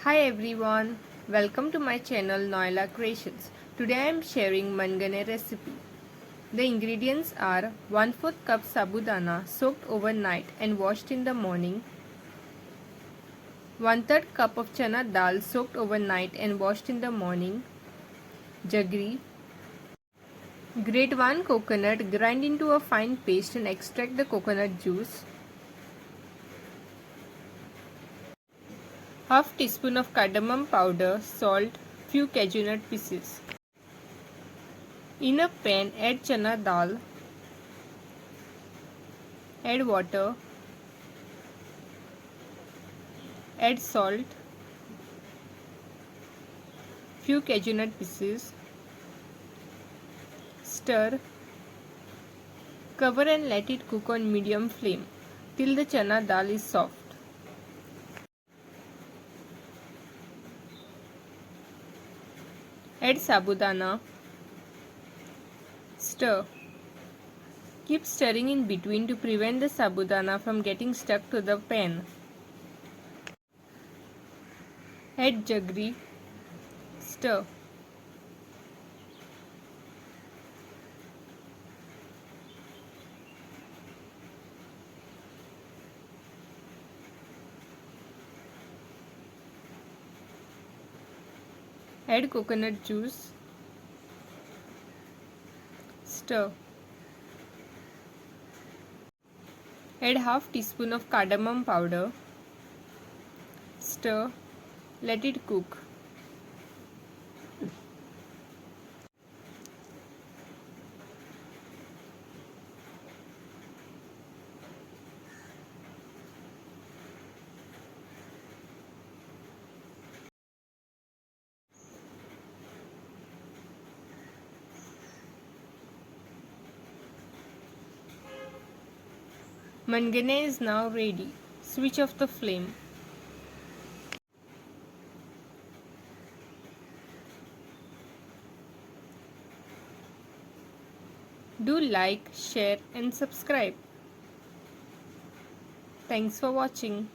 Hi everyone, welcome to my channel Noila Creations. Today I am sharing Mangane recipe. The ingredients are 1/4 cup sabudana soaked overnight and washed in the morning, 1/3 cup of chana dal soaked overnight and washed in the morning, jaggery, grate 1 coconut, grind into a fine paste and extract the coconut juice, half teaspoon of cardamom powder, salt, few cashew nut pieces. In a pan, add chana dal, add water, add salt, few cashew nut pieces, stir, cover and let it cook on medium flame till the chana dal is soft. Add sabudana, stir. Keep stirring in between to prevent the sabudana from getting stuck to the pan. Add jaggery, stir. Add coconut juice, stir. Add half teaspoon of cardamom powder, stir, let it cook. Mangane is now ready. Switch off the flame. Do like, share and subscribe. Thanks for watching.